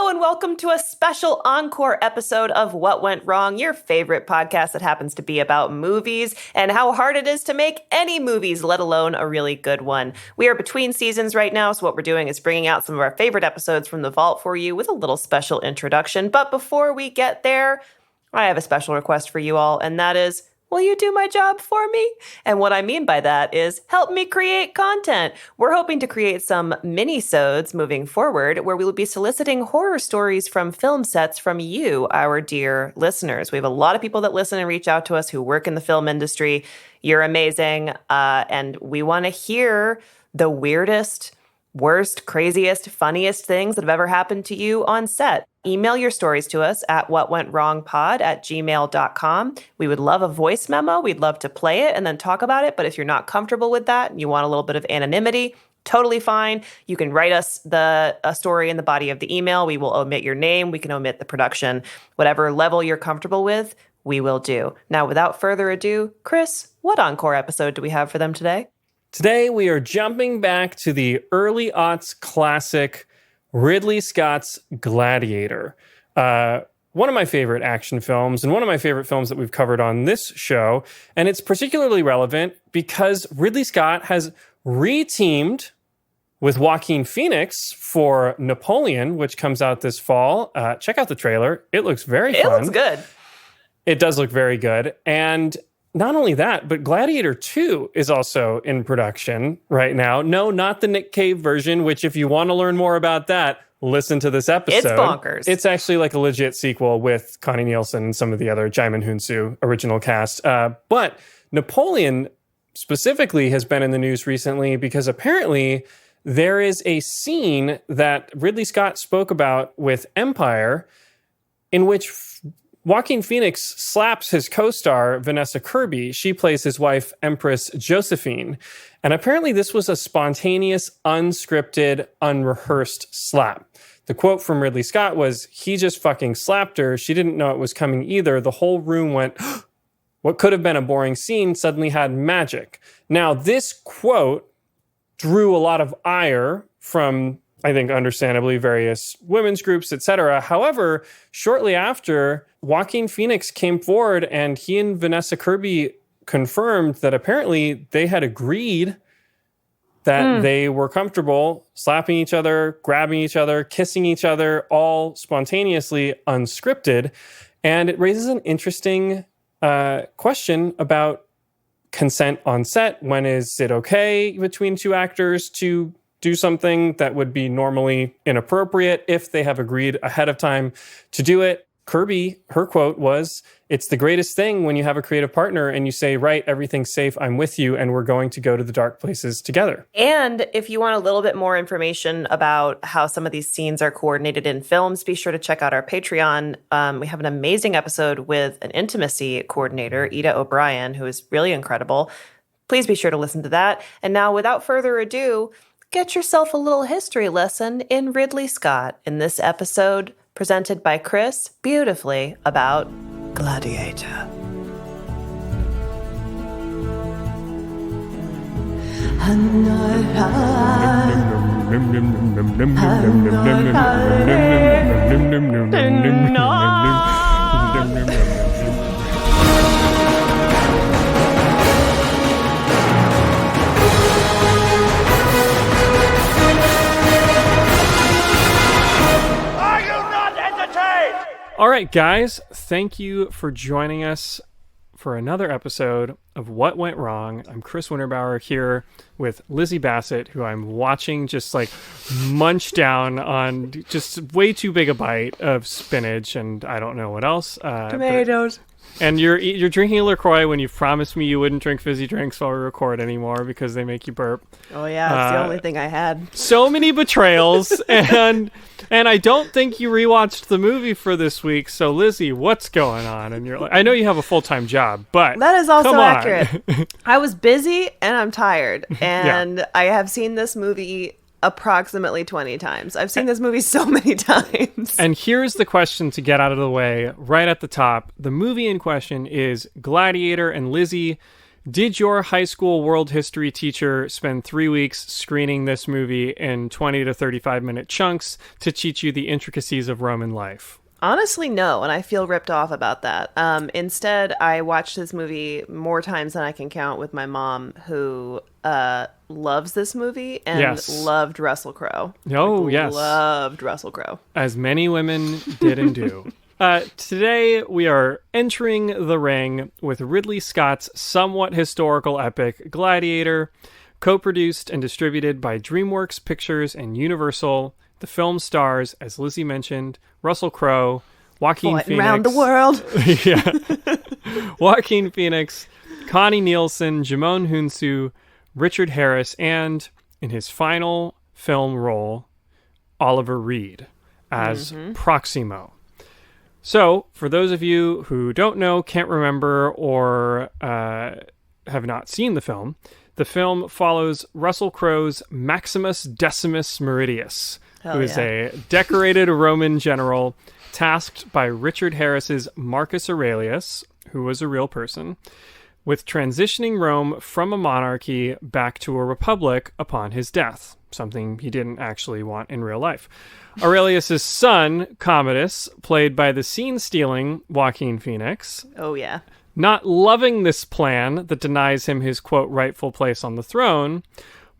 and welcome to a special encore episode of What Went Wrong, your favorite podcast that happens to be about movies and how hard it is to make any movies, let alone a really good one. We are between seasons right now, so what we're doing is bringing out some of our favorite episodes from the vault for you with a little special introduction. But before we get there, I have a special request for you all, and that is, will you do my job for me? And what I mean by that is help me create content. We're hoping to create some mini-sodes moving forward where we will be soliciting horror stories from film sets from you, our dear listeners. We have a lot of people that listen and reach out to us who work in the film industry. You're amazing. And we want to hear the weirdest, worst, craziest, funniest things that have ever happened to you on set. Email your stories to us at whatwentwrongpod@gmail.com. We would love a voice memo. We'd love to play it and then talk about it. But if you're not comfortable with that and you want a little bit of anonymity, totally fine. You can write us a story in the body of the email. We will omit your name. We can omit the production. Whatever level you're comfortable with, we will do. Now, without further ado, Chris, what encore episode do we have for them today? Today, we are jumping back to the early aughts classic Ridley Scott's Gladiator. One of my favorite action films and one of my favorite films that we've covered on this show. And it's particularly relevant because Ridley Scott has re-teamed with Joaquin Phoenix for Napoleon, which comes out this fall. Check out the trailer. It looks very fun. It looks good. It does look very good. And not only that, but Gladiator 2 is also in production right now. No, not the Nick Cave version, which if you want to learn more about that, listen to this episode. It's bonkers. It's actually like a legit sequel with Connie Nielsen and some of the other Jaimin Hunsu original cast. But Napoleon specifically has been in the news recently because apparently there is a scene that Ridley Scott spoke about with Empire in which Joaquin Phoenix slaps his co-star, Vanessa Kirby. She plays his wife, Empress Josephine. And apparently this was a spontaneous, unscripted, unrehearsed slap. The quote from Ridley Scott was, he just fucking slapped her. She didn't know it was coming either. The whole room went, what could have been a boring scene suddenly had magic. Now, this quote drew a lot of ire from, I think, understandably, various women's groups, etc. However, shortly after, Joaquin Phoenix came forward and he and Vanessa Kirby confirmed that apparently they had agreed that they were comfortable slapping each other, grabbing each other, kissing each other, all spontaneously unscripted. And it raises an interesting question about consent on set. When is it okay between two actors to do something that would be normally inappropriate if they have agreed ahead of time to do it? Kirby, her quote was, it's the greatest thing when you have a creative partner and you say, right, everything's safe, I'm with you, and we're going to go to the dark places together. And if you want a little bit more information about how some of these scenes are coordinated in films, be sure to check out our Patreon. We have an amazing episode with an intimacy coordinator, Ida O'Brien, who is really incredible. Please be sure to listen to that. And now, without further ado, get yourself a little history lesson in Ridley Scott in this episode presented by Chris beautifully about Gladiator. All right, guys, thank you for joining us for another episode of What Went Wrong. I'm Chris Winterbauer here with Lizzie Bassett, who I'm watching just like munch down on just way too big a bite of spinach and I don't know what else. Tomatoes. And you're drinking a LaCroix when you promised me you wouldn't drink fizzy drinks while we record anymore because they make you burp. Oh yeah, it's the only thing I had. So many betrayals, and I don't think you rewatched the movie for this week. So Lizzie, what's going on? And you're like, I know you have a full-time job, but that is also come on. accurate. I was busy and I'm tired, and I have seen this movie approximately 20 times. I've seen this movie so many times. And here's the question to get out of the way right at the top. The movie in question is Gladiator. And Lizzie, Did your high school world history teacher spend 3 weeks screening this movie in 20 to 35-minute chunks to teach you the intricacies of Roman life? Honestly, no, and I feel ripped off about that. Instead, I watched this movie more times than I can count with my mom, who loves this movie and loved Russell Crowe. Oh, yes. Loved Russell Crowe. As many women did and do. Today, we are entering the ring with Ridley Scott's somewhat historical epic Gladiator, co-produced and distributed by DreamWorks Pictures and Universal. The film stars, as Lizzie mentioned, Russell Crowe, Joaquin Phoenix. Around the world. Yeah. Joaquin Phoenix, Connie Nielsen, Jimon Hunsu, Richard Harris, and, in his final film role, Oliver Reed as Proximo. So, for those of you who don't know, can't remember, or have not seen the film follows Russell Crowe's Maximus Decimus Meridius, who is a decorated Roman general tasked by Richard Harris's Marcus Aurelius, who was a real person, with transitioning Rome from a monarchy back to a republic upon his death, something he didn't actually want in real life. Aurelius's son, Commodus, played by the scene-stealing Joaquin Phoenix. Oh, yeah. Not loving this plan that denies him his, quote, rightful place on the throne,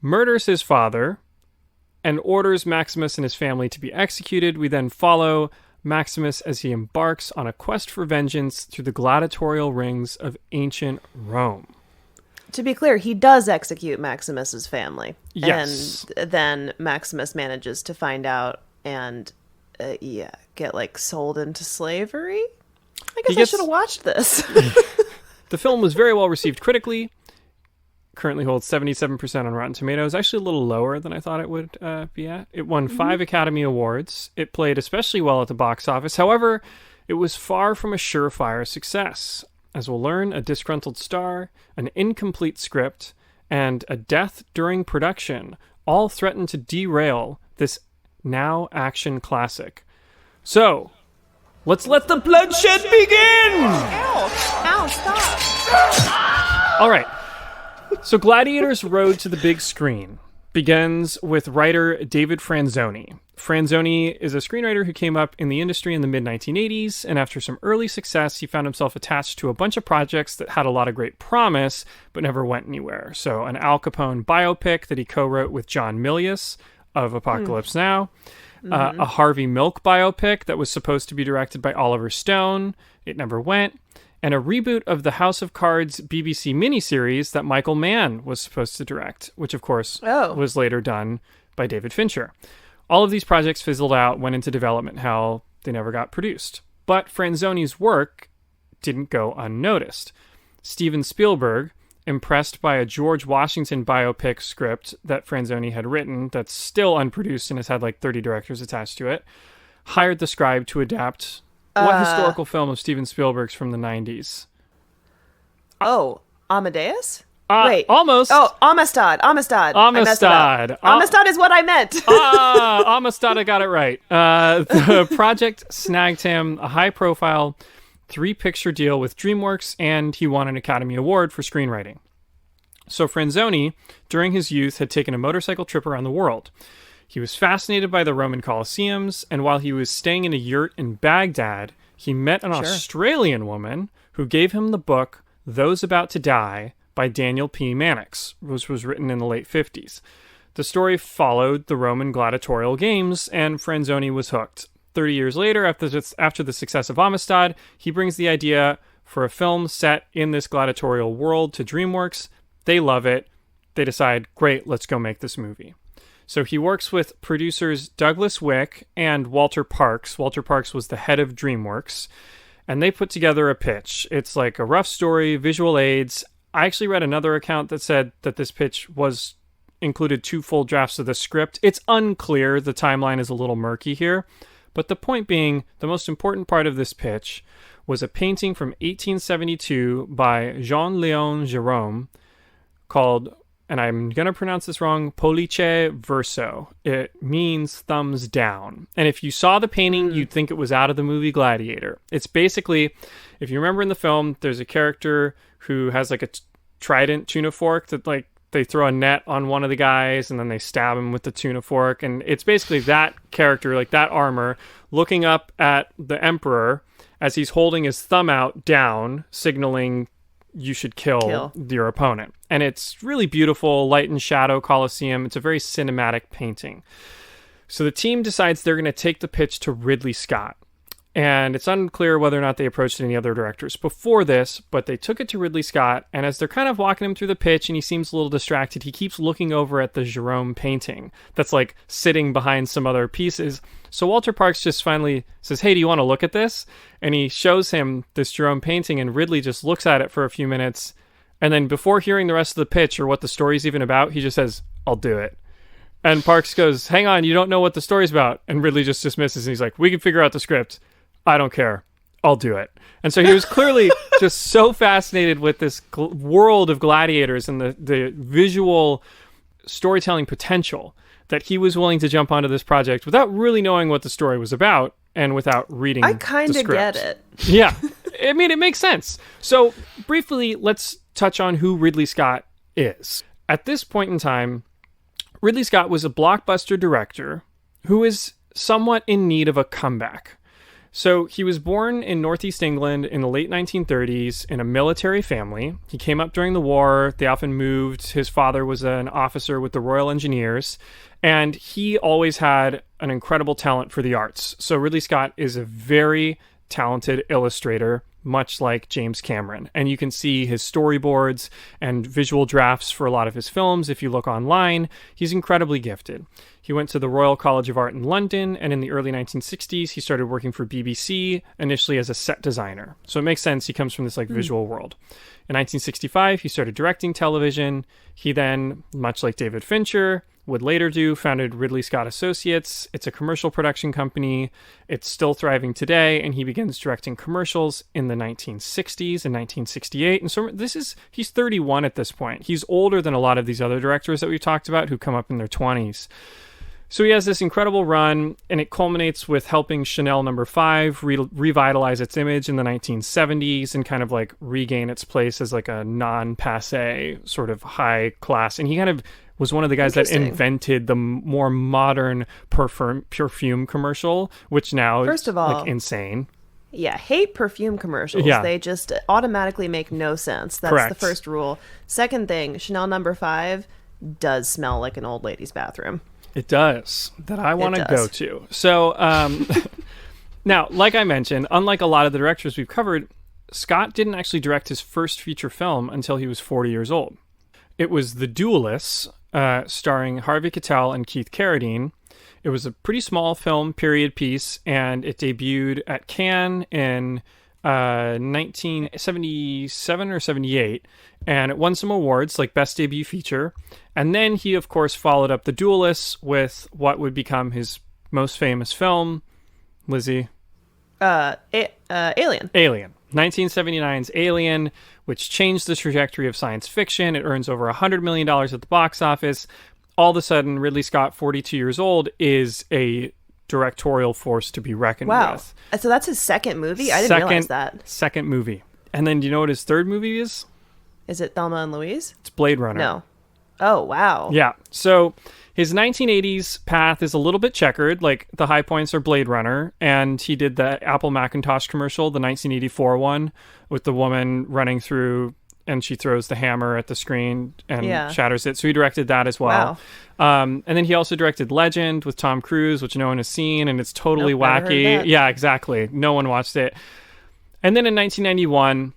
murders his father, and orders Maximus and his family to be executed. We then follow Maximus as he embarks on a quest for vengeance through the gladiatorial rings of ancient Rome. To be clear, he does execute Maximus's family. Yes. And then Maximus manages to find out and, get, sold into slavery? I guess I should have watched this. The film was very well received critically. Currently holds 77% on Rotten Tomatoes, actually a little lower than I thought it would be at. It won 5 Academy Awards. It played especially well at the box office. However, it was far from a surefire success. As we'll learn, a disgruntled star, an incomplete script, and a death during production all threaten to derail this now action classic. So, let's let the bloodshed begin! Ow, stop! All right. So Gladiator's road to the big screen begins with writer David Franzoni. Franzoni is a screenwriter who came up in the industry in the mid-1980s, and after some early success, he found himself attached to a bunch of projects that had a lot of great promise, but never went anywhere. So an Al Capone biopic that he co-wrote with John Milius of Apocalypse Now, a Harvey Milk biopic that was supposed to be directed by Oliver Stone. It never went. And a reboot of the House of Cards BBC miniseries that Michael Mann was supposed to direct, which, of course, was later done by David Fincher. All of these projects fizzled out, went into development hell. They never got produced. But Franzoni's work didn't go unnoticed. Steven Spielberg, impressed by a George Washington biopic script that Franzoni had written that's still unproduced and has had 30 directors attached to it, hired the scribe to adapt what historical film of Steven Spielberg's from the 90s? Amadeus? Wait. Almost. Oh, Amistad. Amistad is what I meant. Amistad, I got it right. The project snagged him a high-profile 3-picture deal with DreamWorks, and he won an Academy Award for screenwriting. So Franzoni, during his youth, had taken a motorcycle trip around the world. He was fascinated by the Roman Colosseums, and while he was staying in a yurt in Baghdad, he met an Australian woman who gave him the book Those About to Die by Daniel P. Mannix, which was written in the late 50s. The story followed the Roman gladiatorial games, and Franzoni was hooked. 30 years later, after the success of Amistad, he brings the idea for a film set in this gladiatorial world to DreamWorks. They love it. They decide, great, let's go make this movie. So he works with producers Douglas Wick and Walter Parks. Walter Parks was the head of DreamWorks, and they put together a pitch. It's like a rough story, visual aids. I actually read another account that said that this pitch included 2 full drafts of the script. It's unclear. The timeline is a little murky here. But the point being, the most important part of this pitch was a painting from 1872 by Jean-Léon Gérôme called, and I'm going to pronounce this wrong, Pollice Verso. It means thumbs down. And if you saw the painting, you'd think it was out of the movie Gladiator. It's basically, if you remember in the film, there's a character who has trident tuna fork that like they throw a net on one of the guys and then they stab him with the tuna fork. And it's basically that character, like that armor, looking up at the Emperor as he's holding his thumb out down, signaling you should kill your opponent. And it's really beautiful, light and shadow Colosseum. It's a very cinematic painting. So the team decides they're going to take the pitch to Ridley Scott. And it's unclear whether or not they approached any other directors before this, but they took it to Ridley Scott. And as they're kind of walking him through the pitch and he seems a little distracted, he keeps looking over at the Jerome painting that's like sitting behind some other pieces. So Walter Parks just finally says, hey, do you want to look at this? And he shows him this Jerome painting, and Ridley just looks at it for a few minutes. And then before hearing the rest of the pitch or what the story's even about, he just says, I'll do it. And Parks goes, hang on, you don't know what the story's about. And Ridley just dismisses, and he's like, we can figure out the script. I don't care. I'll do it. And so he was clearly just so fascinated with this world of gladiators and the visual storytelling potential that he was willing to jump onto this project without really knowing what the story was about and without reading I kind of get it. Yeah. I mean, it makes sense. So briefly, let's touch on who Ridley Scott is. At this point in time, Ridley Scott was a blockbuster director who is somewhat in need of a comeback. So he was born in Northeast England in the late 1930s in a military family. He came up during the war. They often moved. His father was an officer with the Royal Engineers, and he always had an incredible talent for the arts. So Ridley Scott is a very talented illustrator, much like James Cameron. And you can see his storyboards and visual drafts for a lot of his films. If you look online, he's incredibly gifted. He went to the Royal College of Art in London, and in the early 1960s, he started working for BBC, initially as a set designer. So it makes sense. He comes from this visual world. In 1965, he started directing television. He then, much like David Fincher would later do, founded Ridley Scott Associates. It's a commercial production company. It's still thriving today, and he begins directing commercials in the 1960s and 1968. And so he's 31 at this point. He's older than a lot of these other directors that we've talked about who come up in their 20s. So he has this incredible run, and it culminates with helping Chanel No. 5 revitalize its image in the 1970s and kind of like regain its place as like a non-passe sort of high class. And he kind of was one of the guys that invented the more modern perfume commercial, which now First of all, like insane. Yeah, hate perfume commercials. Yeah. They just automatically make no sense. That's Correct. The first rule. Second thing, Chanel No. 5 does smell like an old lady's bathroom. It does. That I want to go to. So now, like I mentioned, unlike a lot of the directors we've covered, Scott didn't actually direct his first feature film until he was 40 years old. It was The Duelists, starring Harvey Keitel and Keith Carradine. It was a pretty small film, period piece, and it debuted at Cannes in 1977 or 78, and it won some awards like Best Debut Feature. And then he, of course, followed up The Duelists with what would become his most famous film, Lizzie. Alien. Alien. 1979's Alien, which changed the trajectory of science fiction. It earns over $100 million at the box office. All of a sudden, Ridley Scott, 42 years old, is a directorial force to be reckoned with. So that's his second movie? I didn't realize that. Second movie. And then do you know what his third movie is? Is it Thelma and Louise? It's Blade Runner. No. Oh, wow. Yeah. So his 1980s path is a little bit checkered. Like, the high points are Blade Runner, and he did the Apple Macintosh commercial, the 1984 one, with the woman running through, and she throws the hammer at the screen and shatters it. So he directed that as well. Wow. And then he also directed Legend with Tom Cruise, which no one has seen, and it's totally wacky. Yeah, exactly. No one watched it. And then in 1991...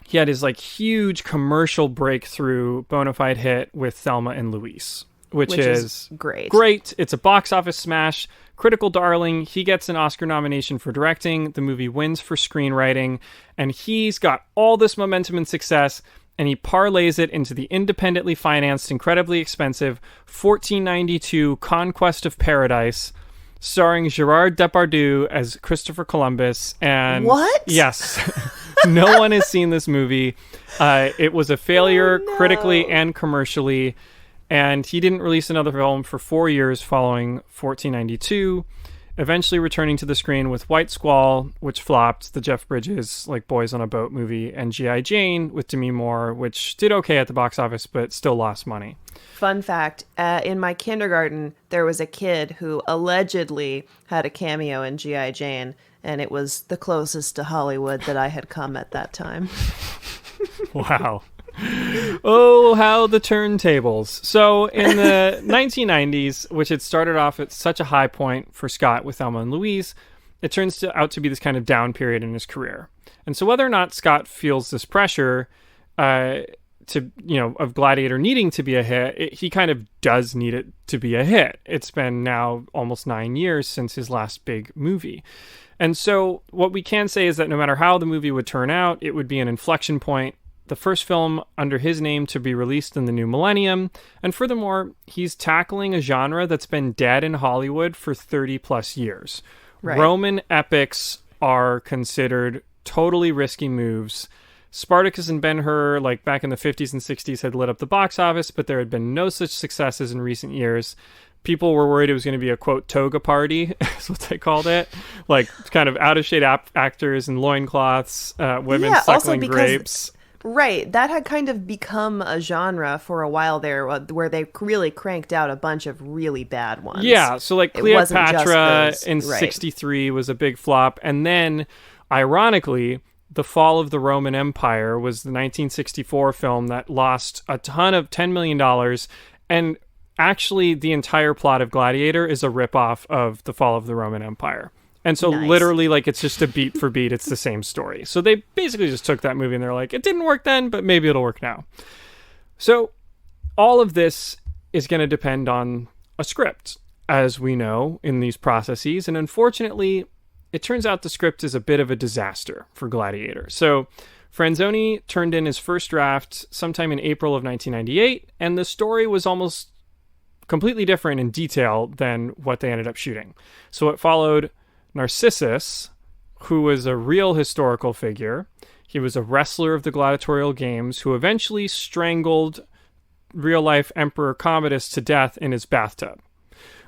he had his huge commercial breakthrough bona fide hit with Thelma and Louise, which is great. Great. It's a box office smash, critical darling. He gets an Oscar nomination for directing. The movie wins for screenwriting, and he's got all this momentum and success, and he parlays it into the independently financed, incredibly expensive 1492 Conquest of Paradise, starring Gerard Depardieu as Christopher Columbus. And what? Yes. No one has seen this movie. It was a failure critically and commercially, and he didn't release another film for 4 years following 1492. eventually returning to the screen with White Squall, which flopped, the Jeff Bridges, like, Boys on a Boat movie, and G.I. Jane with Demi Moore, which did okay at the box office, but still lost money. Fun fact, in my kindergarten, there was a kid who allegedly had a cameo in G.I. Jane, and it was the closest to Hollywood that I had come at that time. Wow. Oh, how the turntables. So in the 1990s, which had started off at such a high point for Scott with Thelma and Louise, it turns out to be this kind of down period in his career. And so whether or not Scott feels this pressure of Gladiator needing to be a hit, he kind of does need it to be a hit. It's been now almost 9 years since his last big movie. And so what we can say is that no matter how the movie would turn out, it would be an inflection point, the first film under his name to be released in the new millennium. And furthermore, he's tackling a genre that's been dead in Hollywood for 30 plus years. Right. Roman epics are considered totally risky moves. Spartacus and Ben-Hur, like back in the 50s and 60s, had lit up the box office, but there had been no such successes in recent years. People were worried it was going to be a, quote, toga party, is what they called it. Like, kind of out-of-shape actors in loincloths, women suckling grapes. Right. That had kind of become a genre for a while there, where they really cranked out a bunch of really bad ones. Yeah, so like Cleopatra in 63 was a big flop. And then, ironically, The Fall of the Roman Empire was the 1964 film that lost a ton of $10 million. And actually, the entire plot of Gladiator is a ripoff of The Fall of the Roman Empire. And so literally, like, it's just a beat for beat. It's the same story. So they basically just took that movie and they're like, it didn't work then, but maybe it'll work now. So all of this is going to depend on a script, as we know in these processes. And unfortunately, it turns out the script is a bit of a disaster for Gladiator. So Franzoni turned in his first draft sometime in April of 1998, and the story was almost completely different in detail than what they ended up shooting. So it followed Narcissus, who was a real historical figure. He was a wrestler of the gladiatorial games who eventually strangled real-life Emperor Commodus to death in his bathtub.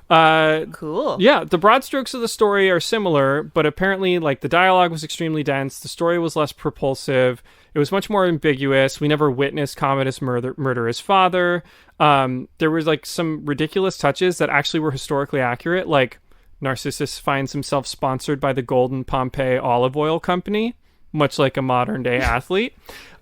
Cool. Yeah, the broad strokes of the story are similar, but apparently, like, the dialogue was extremely dense. The story was less propulsive. It was much more ambiguous. We never witnessed Commodus murder his father. There was, like, some ridiculous touches that actually were historically accurate, like Narcissus finds himself sponsored by the Golden Pompeii Olive Oil Company, much like a modern-day athlete.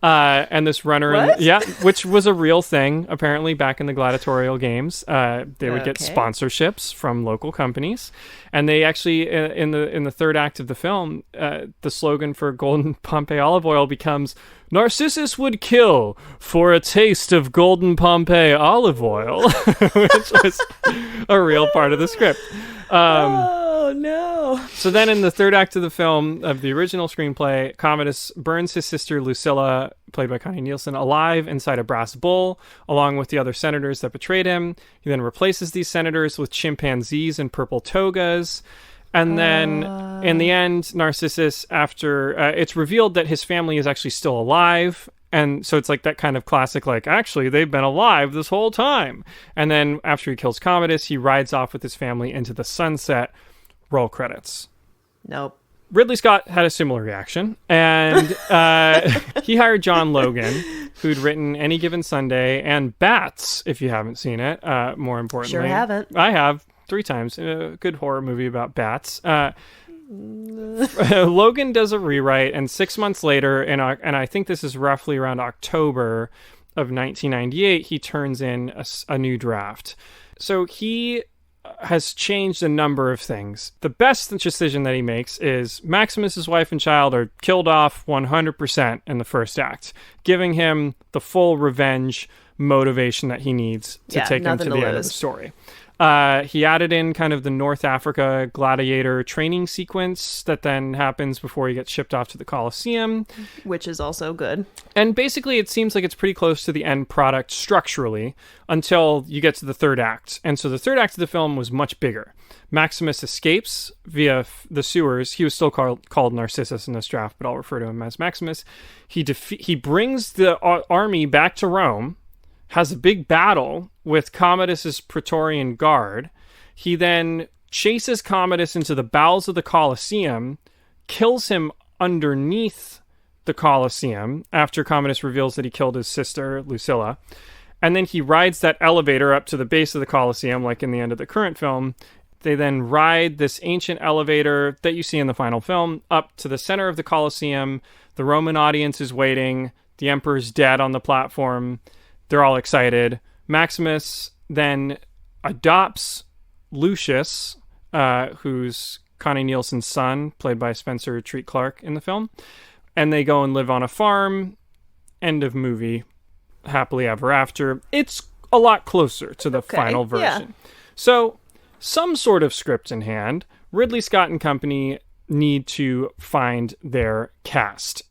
And this runner, which was a real thing, apparently, back in the gladiatorial games. They would get sponsorships from local companies. And they actually, in the third act of the film, the slogan for Golden Pompeii Olive Oil becomes, Narcissus would kill for a taste of Golden Pompeii Olive Oil, which was a real part of the script. Oh, no. So then in the third act of the film, of the original screenplay, Commodus burns his sister Lucilla, played by Connie Nielsen, alive inside a brass bull, along with the other senators that betrayed him. He then replaces these senators with chimpanzees in purple togas. And then in the end, Narcissus, after it's revealed that his family is actually still alive. And so it's like that kind of classic, like, actually, they've been alive this whole time. And then after he kills Commodus, he rides off with his family into the sunset. Roll credits. Nope. Ridley Scott had a similar reaction. And he hired John Logan, who'd written Any Given Sunday and Bats, if you haven't seen it, more importantly. Sure haven't. I have 3 times. A good horror movie about bats. Logan does a rewrite, and 6 months later, and I think this is roughly around October of 1998, he turns in a new draft. So he has changed a number of things. The best decision that he makes is Maximus's wife and child are killed off 100% in the first act, giving him the full revenge motivation that he needs to take him to the end of the story. He added in kind of the North Africa gladiator training sequence that then happens before he gets shipped off to the Colosseum. Which is also good. And basically it seems like it's pretty close to the end product structurally until you get to the third act. And so the third act of the film was much bigger. Maximus escapes via the sewers. He was still called Narcissus in this draft, but I'll refer to him as Maximus. He brings the army back to Rome, has a big battle with Commodus's Praetorian Guard. He then chases Commodus into the bowels of the Colosseum, kills him underneath the Colosseum after Commodus reveals that he killed his sister, Lucilla. And then he rides that elevator up to the base of the Colosseum, like in the end of the current film. They then ride this ancient elevator that you see in the final film up to the center of the Colosseum. The Roman audience is waiting. The emperor's dead on the platform. They're all excited. Maximus then adopts Lucius, who's Connie Nielsen's son, played by Spencer Treat Clark in the film. And they go and live on a farm. End of movie. Happily ever after. It's a lot closer to the final version. Yeah. So, some sort of script in hand. Ridley Scott and company need to find their cast.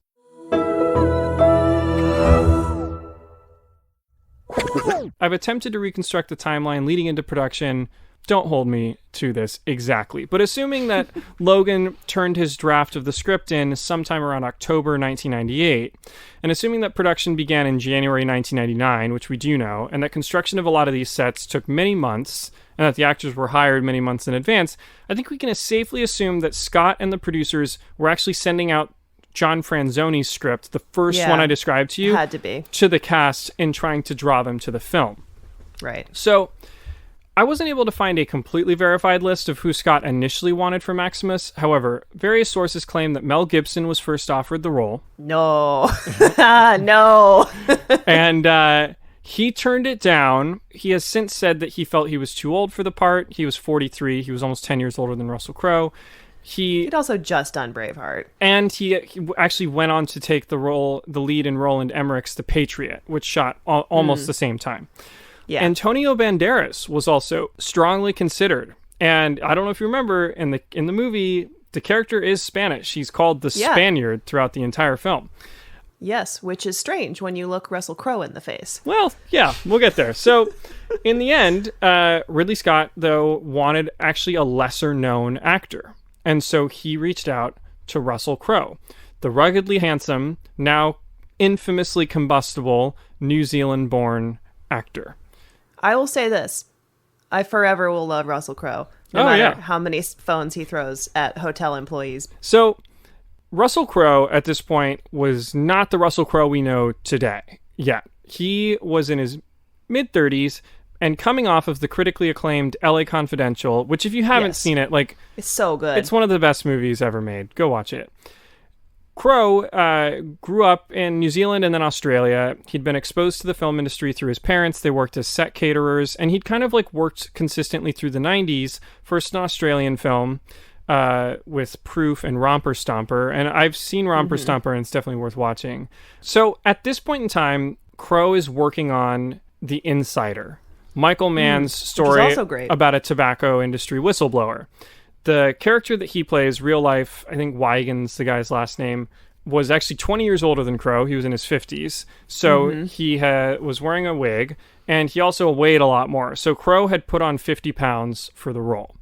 I've attempted to reconstruct the timeline leading into production. Don't hold me to this exactly. But assuming that Logan turned his draft of the script in sometime around October 1998, and assuming that production began in January 1999, which we do know, and that construction of a lot of these sets took many months, and that the actors were hired many months in advance, I think we can safely assume that Scott and the producers were actually sending out John Franzone's script, the first one I described to you, had to be, to the cast in trying to draw them to the film. Right. So I wasn't able to find a completely verified list of who Scott initially wanted for Maximus. However, various sources claim that Mel Gibson was first offered the role. No. No. And he turned it down. He has since said that he felt he was too old for the part. He was 43. He was almost 10 years older than Russell Crowe. He'd also just done Braveheart. And he actually went on to take the lead in Roland Emmerich's The Patriot, which shot almost the same time. Yeah. Antonio Banderas was also strongly considered. And I don't know if you remember, in the movie, the character is Spanish. He's called the Spaniard throughout the entire film. Yes, which is strange when you look Russell Crowe in the face. Well, yeah, we'll get there. So, in the end, Ridley Scott, though, wanted actually a lesser-known actor. And so he reached out to Russell Crowe, the ruggedly handsome, now infamously combustible, New Zealand-born actor. I will say this. I forever will love Russell Crowe, no matter how many phones he throws at hotel employees. So, Russell Crowe, at this point, was not the Russell Crowe we know today yet. He was in his mid-30s, and coming off of the critically acclaimed LA Confidential, which if you haven't seen it, like, it's so good. It's one of the best movies ever made. Go watch it. Crowe grew up in New Zealand and then Australia. He'd been exposed to the film industry through his parents. They worked as set caterers, and he'd kind of like worked consistently through the 90s. First an Australian film with Proof and Romper Stomper, and I've seen Romper Stomper, and it's definitely worth watching. So at this point in time, Crowe is working on The Insider, Michael Mann's story about a tobacco industry whistleblower. The character that he plays, real life, I think Huygens, the guy's last name, was actually 20 years older than Crowe. He was in his 50s. So he was wearing a wig, and he also weighed a lot more. So Crowe had put on 50 pounds for the role.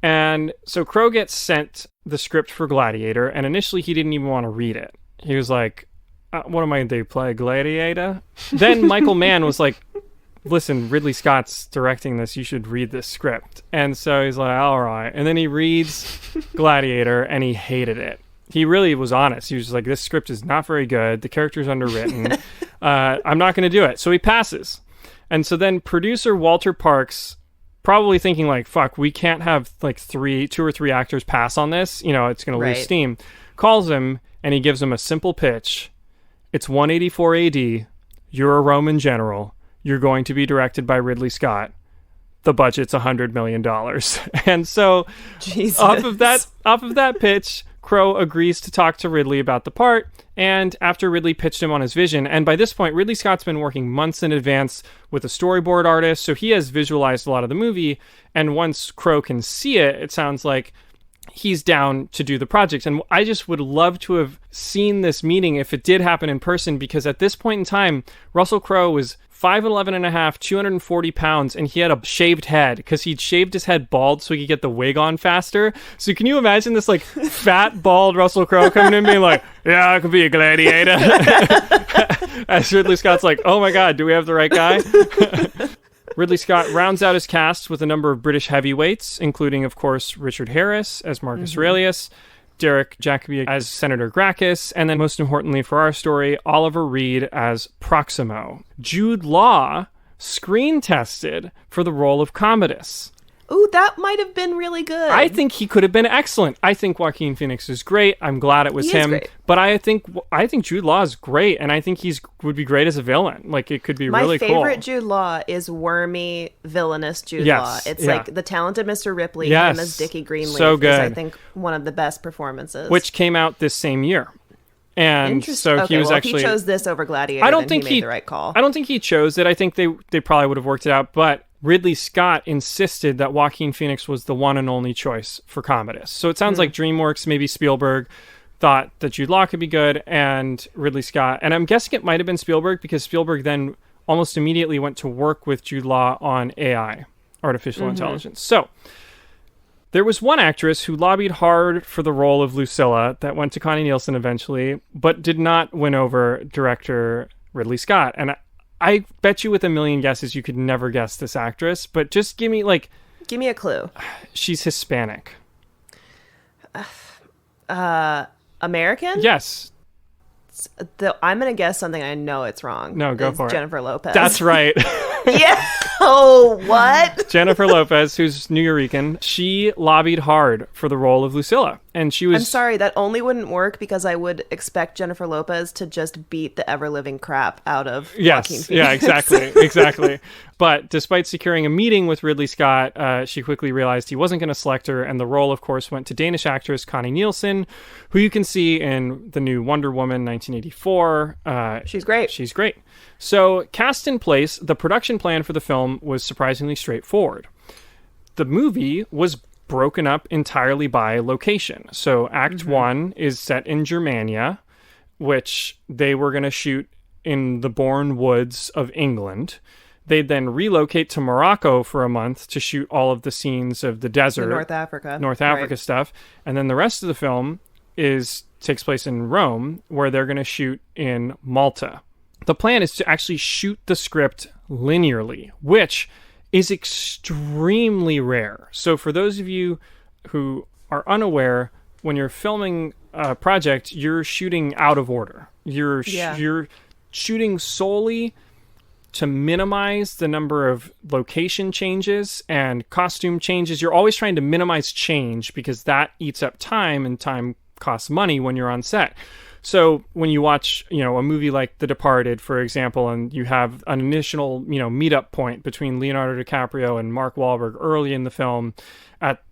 And so Crowe gets sent the script for Gladiator, and initially he didn't even want to read it. He was like, what am I going to play, Gladiator? Then Michael Mann was like, listen, Ridley Scott's directing this, you should read this script. And so he's like, all right. And then he reads Gladiator, and he hated it. He really was honest. He was just like, this script is not very good. The character's underwritten. I'm not going to do it. So he passes. And so then producer Walter Parks, probably thinking like, fuck, we can't have like 2 or 3 actors pass on this. You know, it's going to lose steam. Calls him, and he gives him a simple pitch. It's 184 AD. You're a Roman general. You're going to be directed by Ridley Scott. The budget's $100 million. And so off of that pitch, Crowe agrees to talk to Ridley about the part. And after Ridley pitched him on his vision, and by this point, Ridley Scott's been working months in advance with a storyboard artist, so he has visualized a lot of the movie. And once Crowe can see it, it sounds like he's down to do the project. And I just would love to have seen this meeting if it did happen in person, because at this point in time, Russell Crowe was 5'11 and a half, 240 pounds, and he had a shaved head because he'd shaved his head bald so he could get the wig on faster. So can you imagine this like fat, bald Russell Crowe coming in being like, yeah, I could be a gladiator. As Ridley Scott's like, oh my God, do we have the right guy? Ridley Scott rounds out his cast with a number of British heavyweights, including, of course, Richard Harris as Marcus Aurelius, Derek Jacobi as Senator Gracchus, and then most importantly for our story, Oliver Reed as Proximo. Jude Law screen tested for the role of Commodus. Ooh, that might have been really good. I think he could have been excellent. I think Joaquin Phoenix is great. I'm glad it was him. But I think Jude Law is great, and I think would be great as a villain. Like, it could be really cool. My favorite Jude Law is wormy, villainous Jude Law. It's like The Talented Mr. Ripley, him as Dickie Greenleaf. So good. Is, I think, one of the best performances. Which came out this same year. And so he was actually... if he chose this over Gladiator, I don't think he made the right call. I don't think he chose it. I think they probably would have worked it out, but Ridley Scott insisted that Joaquin Phoenix was the one and only choice for Commodus. So it sounds like DreamWorks, maybe Spielberg, thought that Jude Law could be good, and Ridley Scott. And I'm guessing it might have been Spielberg, because Spielberg then almost immediately went to work with Jude Law on AI, artificial intelligence. So there was one actress who lobbied hard for the role of Lucilla that went to Connie Nielsen eventually, but did not win over director Ridley Scott. And I bet you with a million guesses you could never guess this actress, but just give me a clue. She's Hispanic. American? Yes. I'm going to guess something I know it's wrong. No, go for it. Jennifer Lopez. That's right. Yeah. Oh, what? Jennifer Lopez, who's Nuyorican, she lobbied hard for the role of Lucilla. And she was... I'm sorry, that only wouldn't work because I would expect Jennifer Lopez to just beat the ever-living crap out of Joaquin Phoenix. Yeah, exactly. But despite securing a meeting with Ridley Scott, she quickly realized he wasn't going to select her, and the role, of course, went to Danish actress Connie Nielsen, who you can see in the new Wonder Woman 1984. She's great. So, cast in place, the production plan for the film was surprisingly straightforward. The movie was broken up entirely by location. So Act 1 is set in Germania, which they were going to shoot in the Bourne Woods of England. They'd then relocate to Morocco for a month to shoot all of the scenes of the desert. North Africa right. Stuff. And then the rest of the film takes place in Rome, where they're going to shoot in Malta. The plan is to actually shoot the script linearly, which is extremely rare. So for those of you who are unaware, when you're filming a project, you're shooting out of order. You're shooting solely to minimize the number of location changes and costume changes. You're always trying to minimize change because that eats up time, and time costs money when you're on set. So when you watch, a movie like The Departed, for example, and you have an initial, meetup point between Leonardo DiCaprio and Mark Wahlberg early in the film at,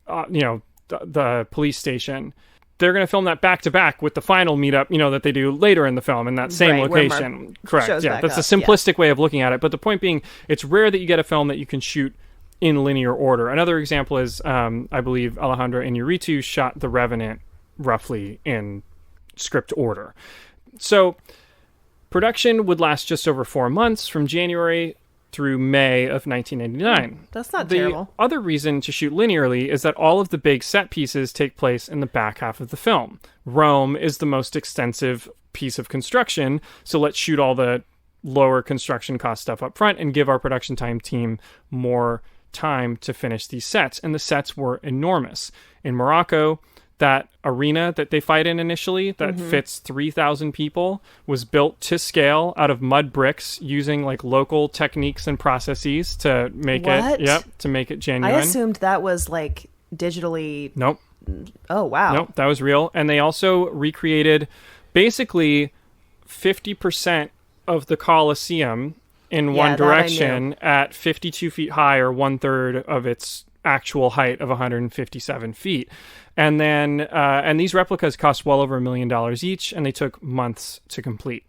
the police station, they're going to film that back to back with the final meetup, that they do later in the film in that same location. Correct. Yeah, that's a simplistic way of looking at it. But the point being, it's rare that you get a film that you can shoot in linear order. Another example is, I believe, Alejandro Iñárritu shot The Revenant roughly in script order. So production would last just over 4 months, from January through May of 1989. That's not terrible. The other reason to shoot linearly is that all of the big set pieces take place in the back half of the film. Rome is the most extensive piece of construction, so let's shoot all the lower construction cost stuff up front and give our production team more time to finish these sets. And the sets were enormous. In Morocco, that arena that they fight in initially that fits 3,000 people was built to scale out of mud bricks using local techniques and processes to make it genuine. I assumed that was digitally. Nope. Oh, wow. Nope, that was real. And they also recreated basically 50% of the Colosseum in one direction at 52 feet high, or 1/3 of its actual height of 157 feet. And then, and these replicas cost well over $1 million each, and they took months to complete.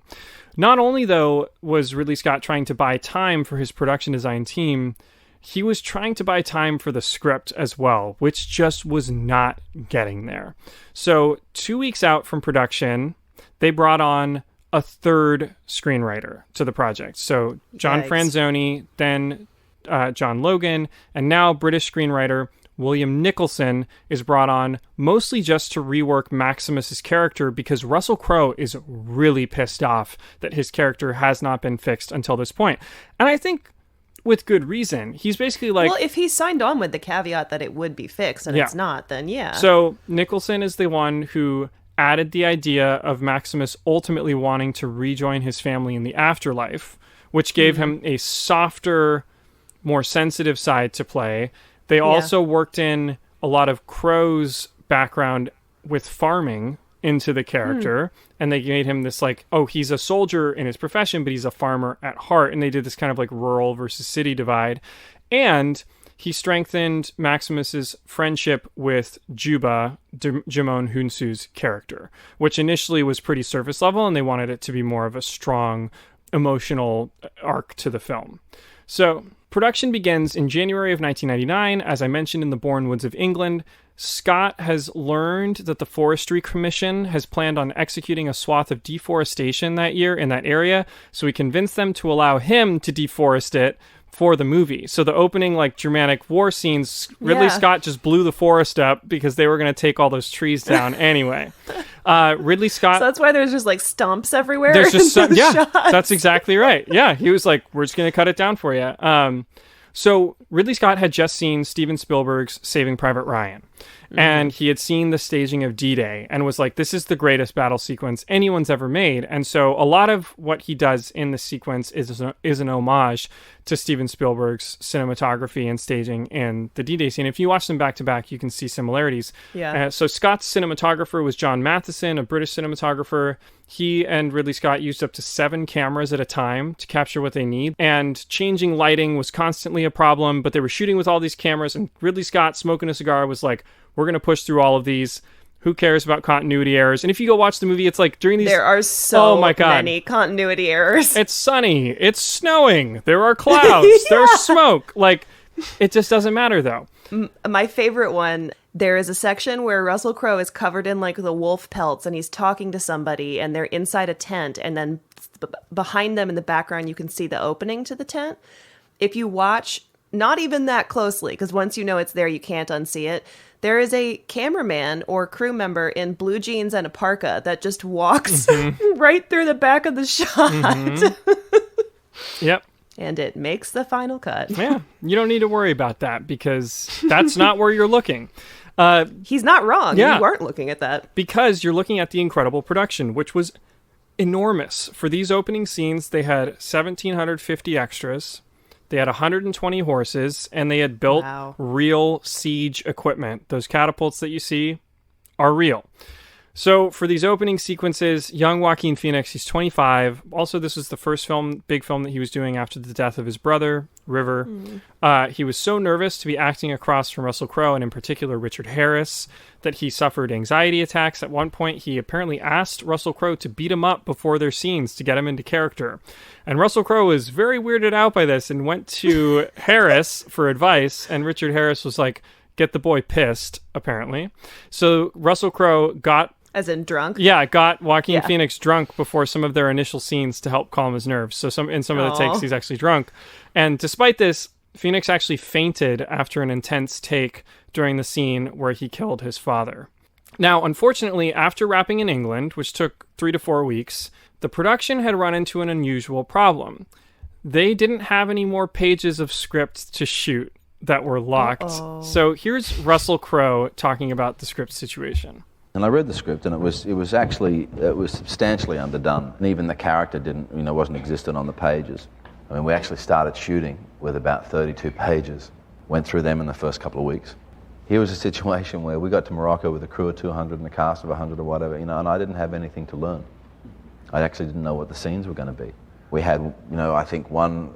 Not only, though, was Ridley Scott trying to buy time for his production design team, he was trying to buy time for the script as well, which just was not getting there. So 2 weeks out from production, they brought on a third screenwriter to the project. So John Franzoni, then John Logan, and now British screenwriter William Nicholson is brought on mostly just to rework Maximus's character, because Russell Crowe is really pissed off that his character has not been fixed until this point. And I think with good reason. He's basically like... Well, if he signed on with the caveat that it would be fixed and it's not, then yeah. So Nicholson is the one who added the idea of Maximus ultimately wanting to rejoin his family in the afterlife, which gave him a softer, more sensitive side to play. They also worked in a lot of Crowe's background with farming into the character, and they made him this like, oh, he's a soldier in his profession, but he's a farmer at heart, and they did this kind of like rural versus city divide. And he strengthened Maximus's friendship with Juba, Jimon Hunsu's character, which initially was pretty surface level, and they wanted it to be more of a strong emotional arc to the film. So production begins in January of 1999, as I mentioned, in the Bourne Woods of England. Scott has learned that the Forestry Commission has planned on executing a swath of deforestation that year in that area, so he convinced them to allow him to deforest it for the movie. So the opening, like, Germanic war scenes, Ridley Scott just blew the forest up because they were going to take all those trees down anyway. Ridley Scott... So that's why there's just, like, stumps everywhere. There's just shots. That's exactly right. Yeah, he was like, we're just going to cut it down for you. So Ridley Scott had just seen Steven Spielberg's Saving Private Ryan, and he had seen the staging of D-Day and was like, this is the greatest battle sequence anyone's ever made. And so a lot of what he does in the sequence is an homage to Steven Spielberg's cinematography and staging in the D-Day scene. If you watch them back to back, you can see similarities. Yeah. So Scott's cinematographer was John Matheson, a British cinematographer. He and Ridley Scott used up to 7 cameras at a time to capture what they need. And changing lighting was constantly a problem, but they were shooting with all these cameras, and Ridley Scott, smoking a cigar, was like, we're going to push through all of these. Who cares about continuity errors? And if you go watch the movie, it's like during these... There are so many continuity errors. It's sunny. It's snowing. There are clouds. There's smoke. Like, it just doesn't matter, though. My favorite one, there is a section where Russell Crowe is covered in, like, the wolf pelts, and he's talking to somebody, and they're inside a tent, and then behind them in the background, you can see the opening to the tent. If you watch, not even that closely, because once you know it's there, you can't unsee it, there is a cameraman or crew member in blue jeans and a parka that just walks right through the back of the shot. Yep. And it makes the final cut. Yeah, you don't need to worry about that because that's not where you're looking. He's not wrong. Yeah. You aren't looking at that. Because you're looking at the incredible production, which was enormous. For these opening scenes, they had 1,750 extras. They had 120 horses, and they had built real siege equipment. Those catapults that you see are real. So for these opening sequences, young Joaquin Phoenix, he's 25. Also, this was the first big film that he was doing after the death of his brother, River. He was so nervous to be acting across from Russell Crowe, and in particular Richard Harris, that he suffered anxiety attacks. At one point, he apparently asked Russell Crowe to beat him up before their scenes to get him into character. And Russell Crowe was very weirded out by this and went to Harris for advice, and Richard Harris was like, get the boy pissed, apparently. So Russell Crowe got... As in drunk? Yeah, got Joaquin Phoenix drunk before some of their initial scenes to help calm his nerves. So in some of the takes, he's actually drunk. And despite this, Phoenix actually fainted after an intense take during the scene where he killed his father. Now, unfortunately, after wrapping in England, which took 3 to 4 weeks, the production had run into an unusual problem. They didn't have any more pages of script to shoot that were locked. So here's Russell Crowe talking about the script situation. And I read the script, and it was substantially underdone, and even the character wasn't existent on the pages. I mean, we actually started shooting with about 32 pages, went through them in the first couple of weeks. Here was a situation where we got to Morocco with a crew of 200 and a cast of 100 or whatever, and I didn't have anything to learn. I actually didn't know what the scenes were going to be. We had, I think one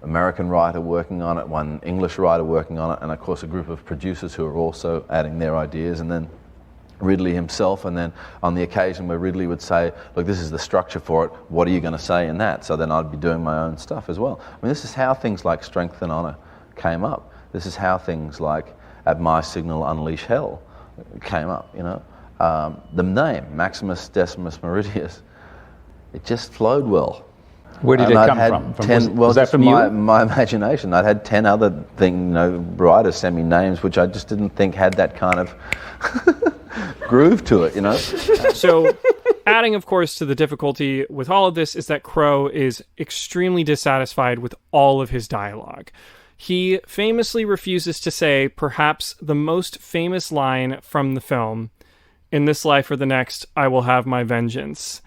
American writer working on it, one English writer working on it, and of course a group of producers who were also adding their ideas, and then Ridley himself, and then on the occasion where Ridley would say, look, this is the structure for it, what are you going to say in that? So then I'd be doing my own stuff as well. I mean, this is how things like Strength and Honor came up. This is how things like At My Signal Unleash Hell came up, The name, Maximus Decimus Meridius, it just flowed well. Where did it come from? Was that from my imagination. I'd had 10 other writers send me names which I just didn't think had that kind of groove to it, So Adding, of course, to the difficulty with all of this is that Crowe is extremely dissatisfied with all of his dialogue. He famously refuses to say perhaps the most famous line from the film, "In this life or the next, I will have my vengeance."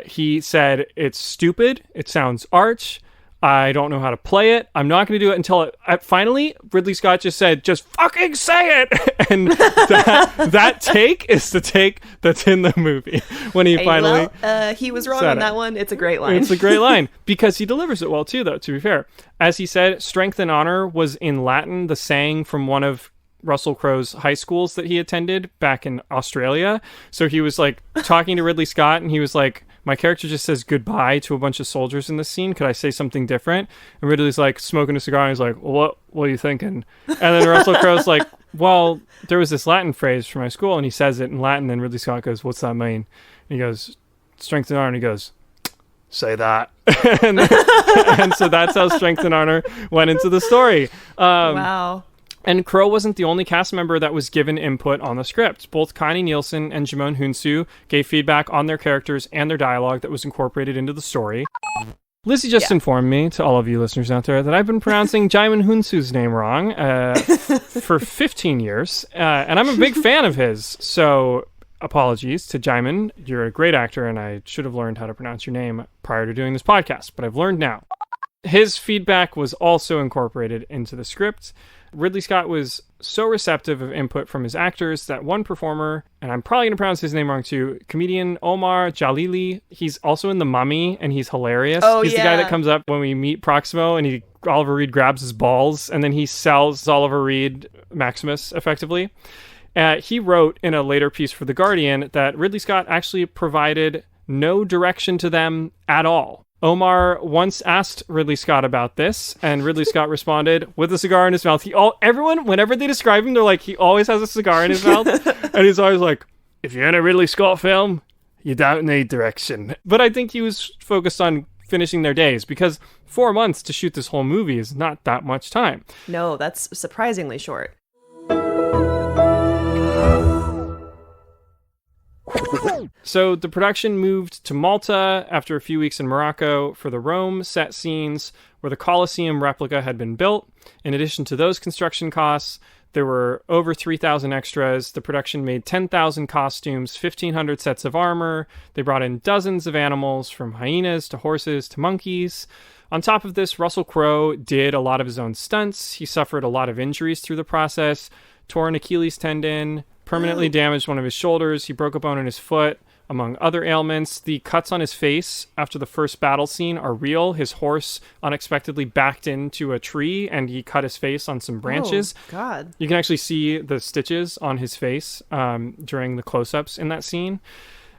He said, "It's stupid. It sounds arch. I don't know how to play it. I'm not going to do it until finally Ridley Scott just said, just fucking say it." And that take is the take that's in the movie when he finally he was wrong on that one. It's a great line. It's a great line because he delivers it well too, though, to be fair. As he said, strength and honor was in Latin, the saying from one of Russell Crowe's high schools that he attended back in Australia. So he was like talking to Ridley Scott and he was like, "My character just says goodbye to a bunch of soldiers in this scene. Could I say something different?" And Ridley's like smoking a cigar and he's like, "What are you thinking?" And then Russell Crowe's like, "Well, there was this Latin phrase from my school," and he says it in Latin, and Ridley Scott goes, "What's that mean?" And he goes, "Strength and honor," and he goes, "Say that." and so that's how strength and honor went into the story. Wow. And Crowe wasn't the only cast member that was given input on the script. Both Connie Nielsen and Jimon Hunsu gave feedback on their characters and their dialogue that was incorporated into the story. Lizzie just informed me, to all of you listeners out there, that I've been pronouncing Jimon Hunsu's name wrong for 15 years, and I'm a big fan of his, so apologies to Jimon. You're a great actor, and I should have learned how to pronounce your name prior to doing this podcast, but I've learned now. His feedback was also incorporated into the script. Ridley Scott was so receptive of input from his actors that one performer, and I'm probably going to pronounce his name wrong too, comedian Omar Jalili, he's also in The Mummy, and he's hilarious. He's the guy that comes up when we meet Proximo, and Oliver Reed grabs his balls, and then he sells Oliver Reed Maximus, effectively. He wrote in a later piece for The Guardian that Ridley Scott actually provided no direction to them at all. Omar once asked Ridley Scott about this, and Ridley Scott responded with a cigar in his mouth. Everyone, whenever they describe him, they're like, he always has a cigar in his mouth, and he's always like, "If you're in a Ridley Scott film, you don't need direction." But I think he was focused on finishing their days, because 4 months to shoot this whole movie is not that much time. No, that's surprisingly short. So the production moved to Malta after a few weeks in Morocco for the Rome set scenes where the Colosseum replica had been built. In addition to those construction costs, there were over 3,000 extras. The production made 10,000 costumes, 1,500 sets of armor. They brought in dozens of animals, from hyenas to horses to monkeys. On top of this, Russell Crowe did a lot of his own stunts. He suffered a lot of injuries through the process, tore an Achilles tendon, permanently damaged one of his shoulders. He broke a bone in his foot, among other ailments. The cuts on his face after the first battle scene are real. His horse unexpectedly backed into a tree, and he cut his face on some branches. Oh, God. You can actually see the stitches on his face during the close-ups in that scene.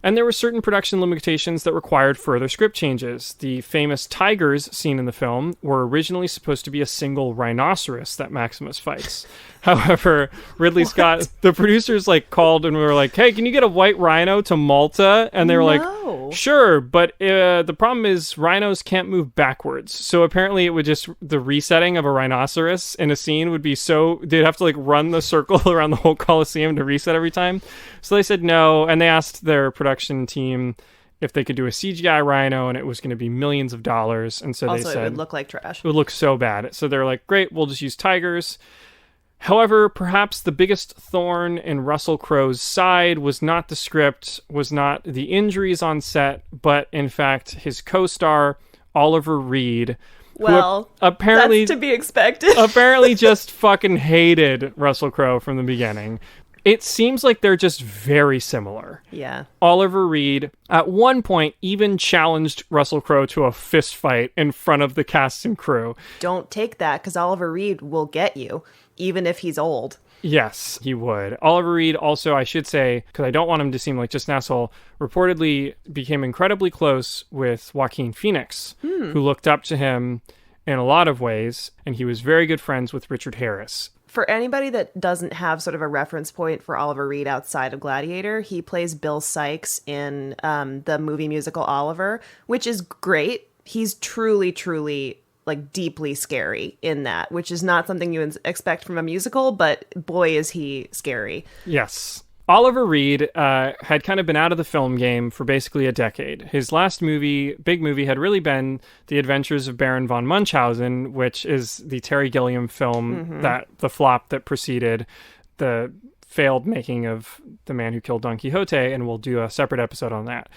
And there were certain production limitations that required further script changes. The famous tigers seen in the film were originally supposed to be a single rhinoceros that Maximus fights. However, Ridley Scott, the producers called and we were like, "Hey, can you get a white rhino to Malta?" And they were like, "Sure, but the problem is rhinos can't move backwards." So apparently it would just, the resetting of a rhinoceros in a scene would be so, they'd have to run the circle around the whole Colosseum to reset every time. So they said no, and they asked their production team if they could do a CGI rhino, and it was going to be millions of dollars. And so also, they said it would look like trash. It would look so bad. So they're like, "Great, we'll just use tigers." However, perhaps the biggest thorn in Russell Crowe's side was not the script, was not the injuries on set, but in fact his co-star, Oliver Reed. Well, apparently, that's to be expected. apparently just fucking hated Russell Crowe from the beginning. It seems like they're just very similar. Yeah. Oliver Reed, at one point, even challenged Russell Crowe to a fist fight in front of the cast and crew. Don't take that, because Oliver Reed will get you, even if he's old. Yes, he would. Oliver Reed also, I should say, because I don't want him to seem like just an asshole, reportedly became incredibly close with Joaquin Phoenix, who looked up to him in a lot of ways, and he was very good friends with Richard Harris. For anybody that doesn't have sort of a reference point for Oliver Reed outside of Gladiator, he plays Bill Sykes in the movie musical Oliver, which is great. He's truly, truly deeply scary in that, which is not something you expect from a musical, but boy, is he scary. Yes. Oliver Reed had kind of been out of the film game for basically a decade. His last big movie, had really been The Adventures of Baron von Munchausen, which is the Terry Gilliam film, the flop that preceded the failed making of The Man Who Killed Don Quixote, and we'll do a separate episode on that.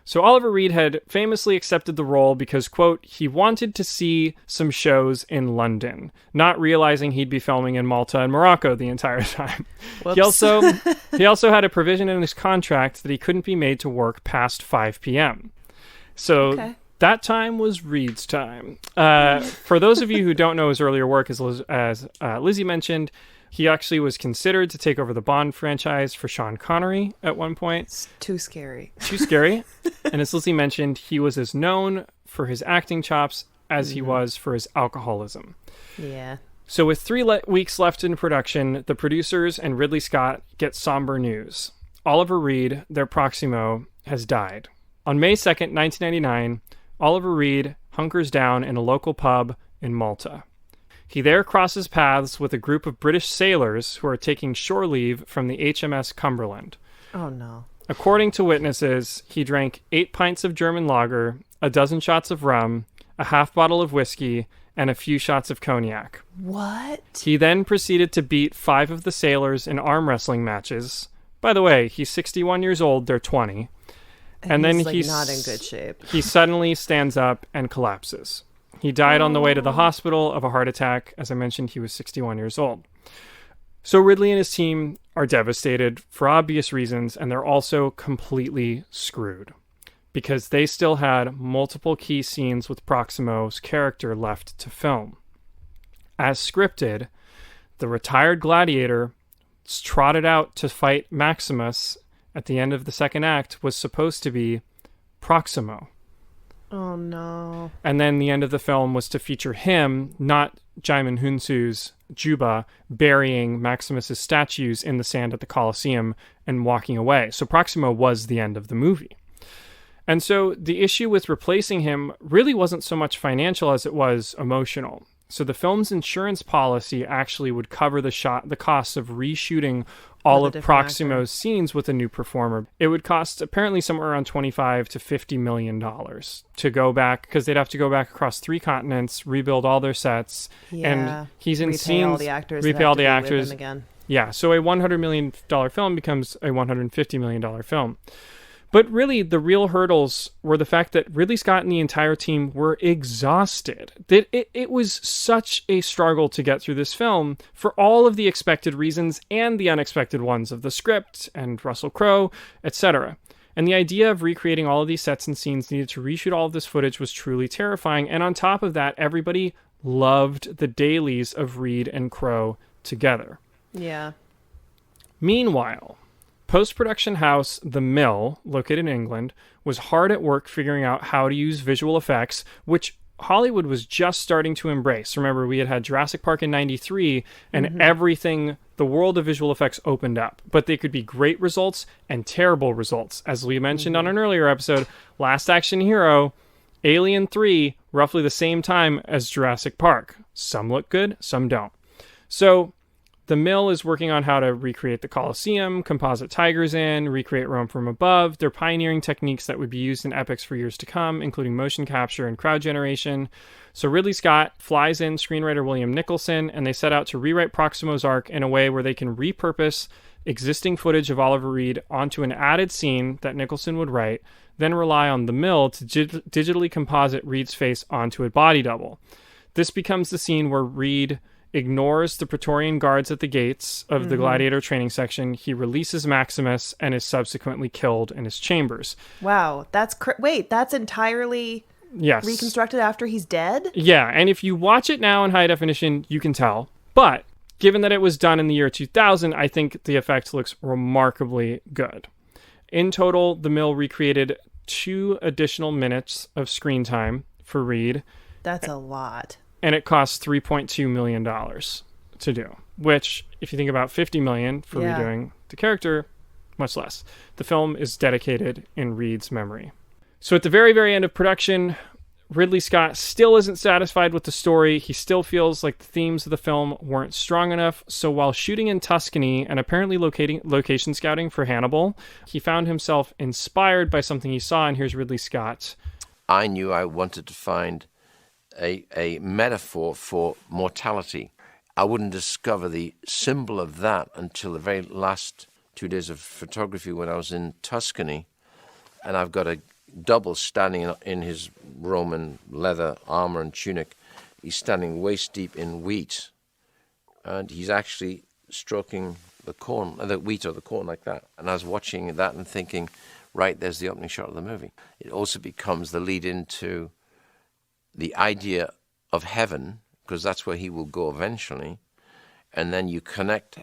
So Oliver Reed had famously accepted the role because, quote, he wanted to see some shows in London, not realizing he'd be filming in Malta and Morocco the entire time. He also had a provision in his contract that he couldn't be made to work past 5 p.m. So that time was Reed's time. For those of you who don't know his earlier work, as Lizzie mentioned, he actually was considered to take over the Bond franchise for Sean Connery at one point. It's too scary. And as Lizzie mentioned, he was as known for his acting chops as he was for his alcoholism. Yeah. So with 3 weeks left in production, the producers and Ridley Scott get somber news. Oliver Reed, their Proximo, has died. On May 2nd, 1999, Oliver Reed hunkers down in a local pub in Malta. He there crosses paths with a group of British sailors who are taking shore leave from the HMS Cumberland. Oh, no. According to witnesses, he drank 8 pints of German lager, a dozen shots of rum, a half bottle of whiskey, and a few shots of cognac. What? He then proceeded to beat 5 of the sailors in arm wrestling matches. By the way, he's 61 years old, they're 20. And then he's not in good shape. He suddenly stands up and collapses. He died on the way to the hospital of a heart attack. As I mentioned, he was 61 years old. So Ridley and his team are devastated for obvious reasons, and they're also completely screwed because they still had multiple key scenes with Proximo's character left to film. As scripted, the retired Gladiator trotted out to fight Maximus at the end of the second act was supposed to be Proximo. Oh, no. And then the end of the film was to feature him, not Djimon Hounsou's Juba, burying Maximus's statues in the sand at the Colosseum and walking away. So Proximo was the end of the movie. And so the issue with replacing him really wasn't so much financial as it was emotional. So the film's insurance policy actually would cover the costs of reshooting all of Proximo's scenes with a new performer. It would cost apparently somewhere around $25 to $50 million to go back, because they'd have to go back across 3 continents, rebuild all their sets, and he's in scenes, repay all the actors again. Yeah, so a $100 million film becomes a $150 million film. But really, the real hurdles were the fact that Ridley Scott and the entire team were exhausted. It was such a struggle to get through this film for all of the expected reasons and the unexpected ones of the script and Russell Crowe, etc. And the idea of recreating all of these sets and scenes needed to reshoot all of this footage was truly terrifying. And on top of that, everybody loved the dailies of Reed and Crowe together. Yeah. Meanwhile, post-production house The Mill, located in England, was hard at work figuring out how to use visual effects, which Hollywood was just starting to embrace. Remember, we had Jurassic Park in 93, and everything, the world of visual effects opened up. But they could be great results and terrible results. As we mentioned on an earlier episode, Last Action Hero, Alien 3, roughly the same time as Jurassic Park. Some look good, some don't. So The Mill is working on how to recreate the Colosseum, composite tigers recreate Rome from above. They're pioneering techniques that would be used in epics for years to come, including motion capture and crowd generation. So Ridley Scott flies in screenwriter William Nicholson, and they set out to rewrite Proximo's arc in a way where they can repurpose existing footage of Oliver Reed onto an added scene that Nicholson would write, then rely on The Mill to digitally composite Reed's face onto a body double. This becomes the scene where Reed ignores the Praetorian guards at the gates of the Gladiator training section. He releases Maximus and is subsequently killed in his chambers. Wow, that's that's entirely reconstructed after he's dead? Yeah, and if you watch it now in high definition, you can tell. But given that it was done in the year 2000, I think the effect looks remarkably good. In total, The Mill recreated 2 additional minutes of screen time for Reed. That's a lot. And it costs $3.2 million to do, which, if you think about $50 million for redoing the character, much less. The film is dedicated in Reed's memory. So at the very, very end of production, Ridley Scott still isn't satisfied with the story. He still feels like the themes of the film weren't strong enough. So while shooting in Tuscany and apparently location scouting for Hannibal, he found himself inspired by something he saw. And here's Ridley Scott. I knew I wanted to find a metaphor for mortality. I wouldn't discover the symbol of that until the very last 2 days of photography when I was in Tuscany. And I've got a double standing in his Roman leather armor and tunic. He's standing waist deep in wheat, and he's actually stroking the corn, the wheat or the corn like that. And I was watching that and thinking, right, there's the opening shot of the movie. It also becomes the lead into the idea of heaven, because that's where he will go eventually. And then you connect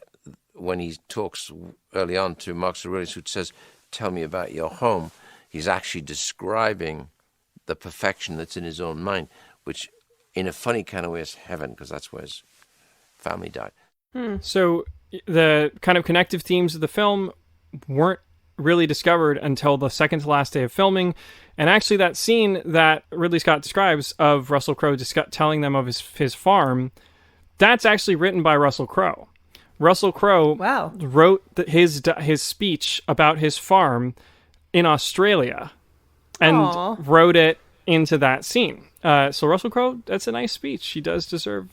when he talks early on to Marcus Aurelius, who says, tell me about your home. He's actually describing the perfection that's in his own mind, which in a funny kind of way is heaven, because that's where his family died. So the kind of connective themes of the film weren't really discovered until the second to last day of filming. And actually that scene that Ridley Scott describes of Russell Crowe telling them of his farm, that's actually written by Russell Crowe. Russell Crowe wrote his speech about his farm in Australia and wrote it into that scene. So Russell Crowe, that's a nice speech. He does deserve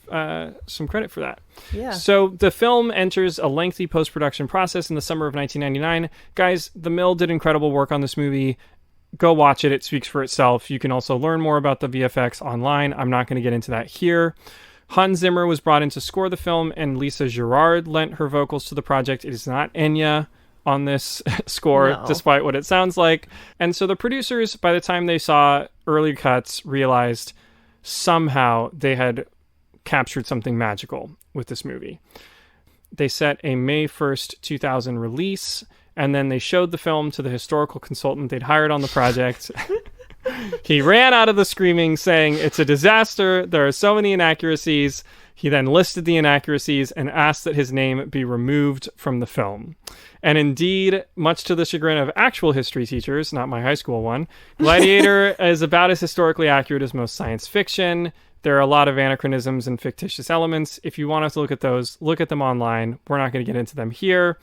some credit for that. Yeah. So the film enters a lengthy post-production process in the summer of 1999. Guys, The Mill did incredible work on this movie. Go watch it. It speaks for itself. You can also learn more about the VFX online. I'm not going to get into that here. Hans Zimmer was brought in to score the film, and Lisa Gerrard lent her vocals to the project. It is not Enya on this score, despite what it sounds like. And so the producers, by the time they saw early cuts, realized somehow they had captured something magical with this movie. They set a May 1st, 2000 release, and then they showed the film to the historical consultant they'd hired on the project. He ran out of the screaming saying, it's a disaster, there are so many inaccuracies. He then listed the inaccuracies and asked that his name be removed from the film. And indeed, much to the chagrin of actual history teachers, not my high school one, Gladiator is about as historically accurate as most science fiction. There are a lot of anachronisms and fictitious elements. If you want us to look at those, look at them online. We're not going to get into them here.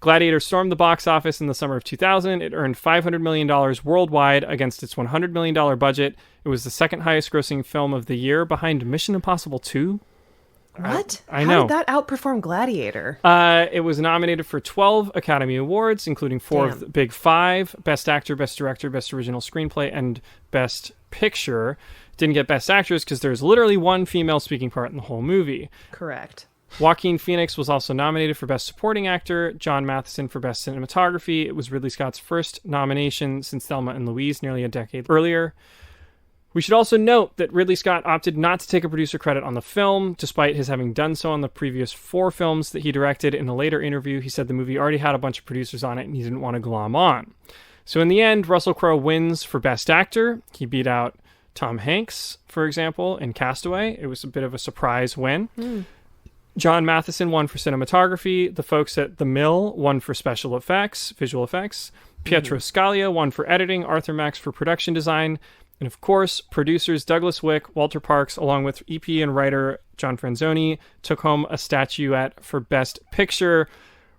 Gladiator stormed the box office in the summer of 2000. It earned $500 million worldwide against its $100 million budget. It was the second highest grossing film of the year, behind Mission Impossible 2. What? I know. How did that outperform Gladiator? It was nominated for 12 Academy Awards, including 4 of the Big 5, Best Actor, Best Director, Best Original Screenplay, and Best Picture. Didn't get Best Actress because there's literally one female speaking part in the whole movie. Correct. Joaquin Phoenix was also nominated for Best Supporting Actor, John Matheson for Best Cinematography. It was Ridley Scott's first nomination since Thelma and Louise nearly a decade earlier. We should also note that Ridley Scott opted not to take a producer credit on the film, despite his having done so on the previous 4 films that he directed. In a later interview, he said the movie already had a bunch of producers on it and he didn't want to glom on. So in the end, Russell Crowe wins for Best Actor. He beat out Tom Hanks, for example, in Castaway. It was a bit of a surprise win. John Matheson won for cinematography. The folks at The Mill won for special effects, visual effects. Pietro Scalia won for editing. Arthur Max for production design. And of course, producers Douglas Wick, Walter Parks, along with EP and writer John Franzoni, took home a statuette for Best Picture.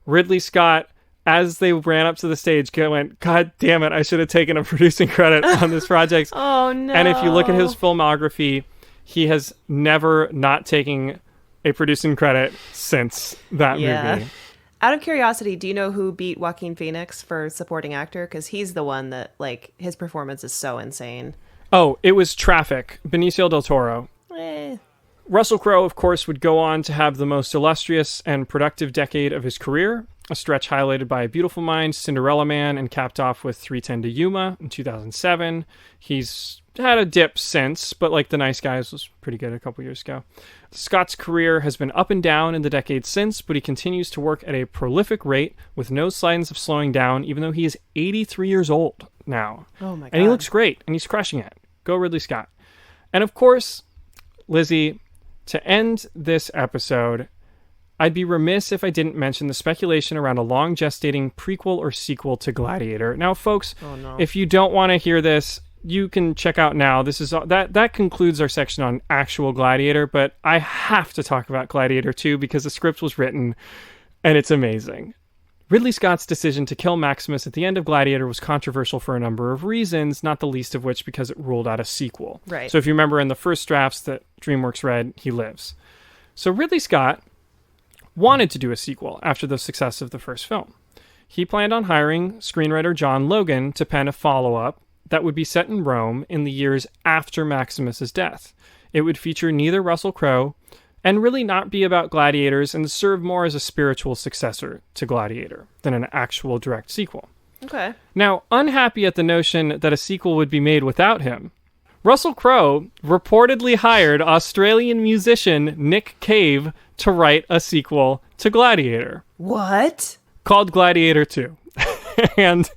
Ridley Scott, as they ran up to the stage, went, God damn it, I should have taken a producing credit on this project. Oh, no. And if you look at his filmography, he has never not taken a producing credit since that movie. Out of curiosity, do you know who beat Joaquin Phoenix for supporting actor? Because he's the one that, like, his performance is so insane. Oh, it was Traffic, Benicio del Toro. Russell Crowe, of course, would go on to have the most illustrious and productive decade of his career, a stretch highlighted by A Beautiful Mind, Cinderella Man, and capped off with 3:10 to Yuma in 2007. He's had a dip since, but like The Nice Guys was pretty good a couple years ago. Scott's career has been up and down in the decades since, but he continues to work at a prolific rate with no signs of slowing down, even though he is 83 years old now. Oh my God. And he looks great, and he's crushing it. Go Ridley Scott. And of course, Lizzie, to end this episode, I'd be remiss if I didn't mention the speculation around a long gestating prequel or sequel to Gladiator. Now, folks, if you don't want to hear this, you can check out now. This is that concludes our section on actual Gladiator, but I have to talk about Gladiator 2 because the script was written and it's amazing. Ridley Scott's decision to kill Maximus at the end of Gladiator was controversial for a number of reasons, not the least of which because it ruled out a sequel. Right. So if you remember in the first drafts that DreamWorks read, he lives. So Ridley Scott wanted to do a sequel after the success of the first film. He planned on hiring screenwriter John Logan to pen a follow-up that would be set in Rome in the years after Maximus's death. It would feature neither Russell Crowe and really not be about gladiators and serve more as a spiritual successor to Gladiator than an actual direct sequel. Okay. Now, unhappy at the notion that a sequel would be made without him, Russell Crowe reportedly hired Australian musician Nick Cave to write a sequel to Gladiator. What? Called Gladiator 2. And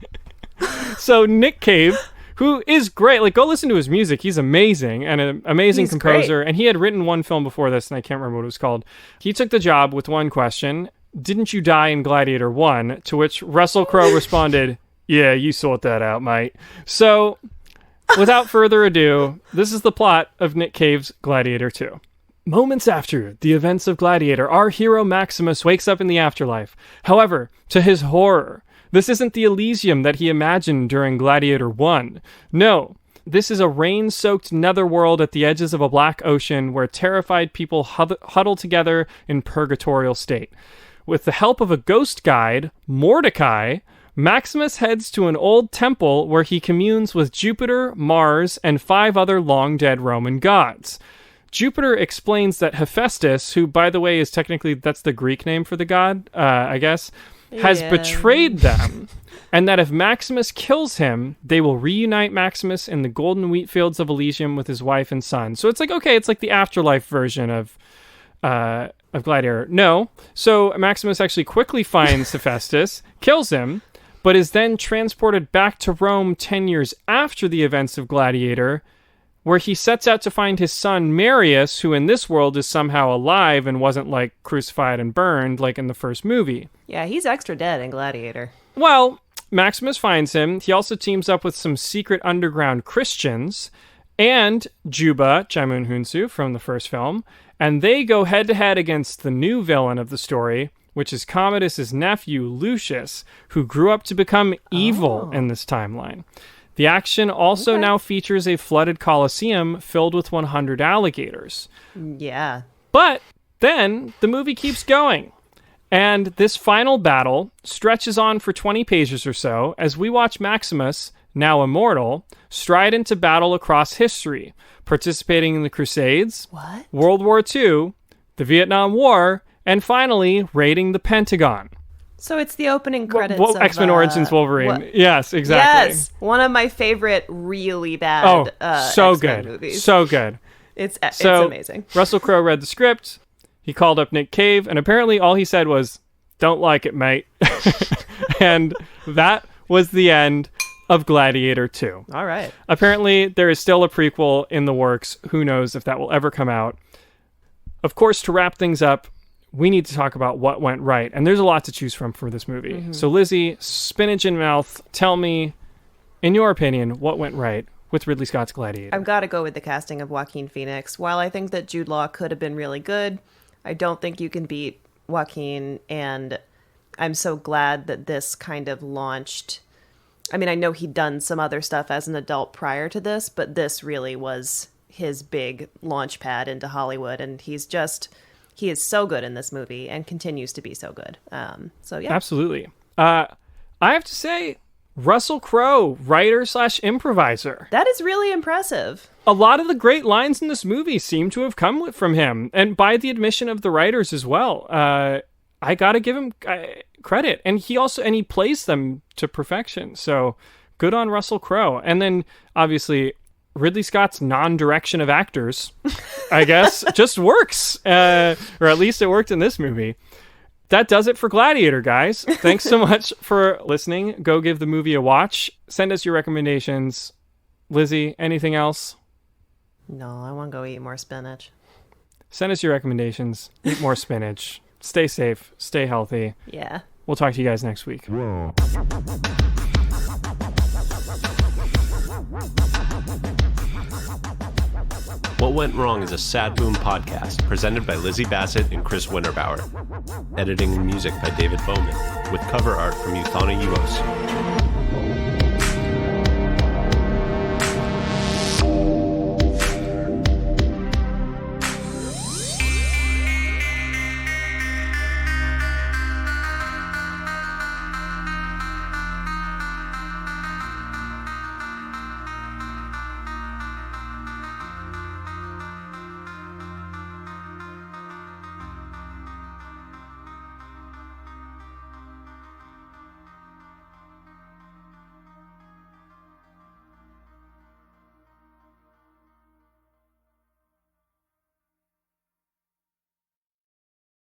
so Nick Cave, who is great, like, go listen to his music. He's amazing and an amazing composer. Great. And he had written one film before this, and I can't remember what it was called. He took the job with one question: didn't you die in Gladiator 1? To which Russell Crowe responded, yeah, you sort that out, mate. So, without further ado, this is the plot of Nick Cave's Gladiator 2. Moments after the events of Gladiator, our hero Maximus wakes up in the afterlife. However, to his horror, this isn't the Elysium that he imagined during Gladiator 1. No, this is a rain-soaked netherworld at the edges of a black ocean where terrified people huddle together in purgatorial state. With the help of a ghost guide, Mordecai, Maximus heads to an old temple where he communes with Jupiter, Mars, and 5 other long-dead Roman gods. Jupiter explains that Hephaestus, who, by the way, is technically, that's the Greek name for the god, I guess, has betrayed them, and that if Maximus kills him, they will reunite Maximus in the golden wheat fields of Elysium with his wife and son. So it's like, okay, it's like the afterlife version of Gladiator. No. So Maximus actually quickly finds Hephaestus, kills him, but is then transported back to Rome 10 years after the events of Gladiator, where he sets out to find his son Marius, who in this world is somehow alive and wasn't, like, crucified and burned like in the first movie. Yeah, he's extra dead in Gladiator. Well, Maximus finds him. He also teams up with some secret underground Christians and Juba, Jaimun Hunsu from the first film, and they go head-to-head against the new villain of the story, which is Commodus's nephew, Lucius, who grew up to become evil in this timeline. The action also now features a flooded Colosseum filled with 100 alligators. Yeah. But then the movie keeps going. And this final battle stretches on for 20 pages or so as we watch Maximus, now immortal, stride into battle across history, participating in the Crusades, World War II, the Vietnam War, and finally raiding the Pentagon. So it's the opening credits of X-Men Origins Wolverine. Yes, exactly. Yes, one of my favorite really bad so X-Men good. movies. So good. It's amazing. Russell Crowe read the script. He called up Nick Cave, and apparently all he said was, "Don't like it, mate." And that was the end of Gladiator 2. All right. Apparently there is still a prequel in the works. Who knows if that will ever come out. Of course, to wrap things up, we need to talk about what went right. And there's a lot to choose from for this movie. Mm-hmm. So Lizzie, spinach in mouth, tell me, in your opinion, what went right with Ridley Scott's Gladiator? I've got to go with the casting of Joaquin Phoenix. While I think that Jude Law could have been really good, I don't think you can beat Joaquin. And I'm so glad that this kind of launched. I mean, I know he'd done some other stuff as an adult prior to this, but this really was his big launch pad into Hollywood. And he is so good in this movie and continues to be so good. So yeah. Absolutely. I have to say, Russell Crowe, writer/improviser. That is really impressive. A lot of the great lines in this movie seem to have come from him, and by the admission of the writers as well. I gotta give him credit, and he plays them to perfection. So good on Russell Crowe. And then obviously Ridley Scott's non-direction of actors, I guess, just works. Or at least it worked in this movie. That does it for Gladiator, guys. Thanks so much for listening. Go give the movie a watch. Send us your recommendations. Lizzie, anything else? No, I want to go eat more spinach. Send us your recommendations. Eat more spinach. Stay safe. Stay healthy. Yeah. We'll talk to you guys next week. Whoa. What Went Wrong is a Sad Boom podcast presented by Lizzie Bassett and Chris Winterbauer. Editing and music by David Bowman, with cover art from Euthana Uos.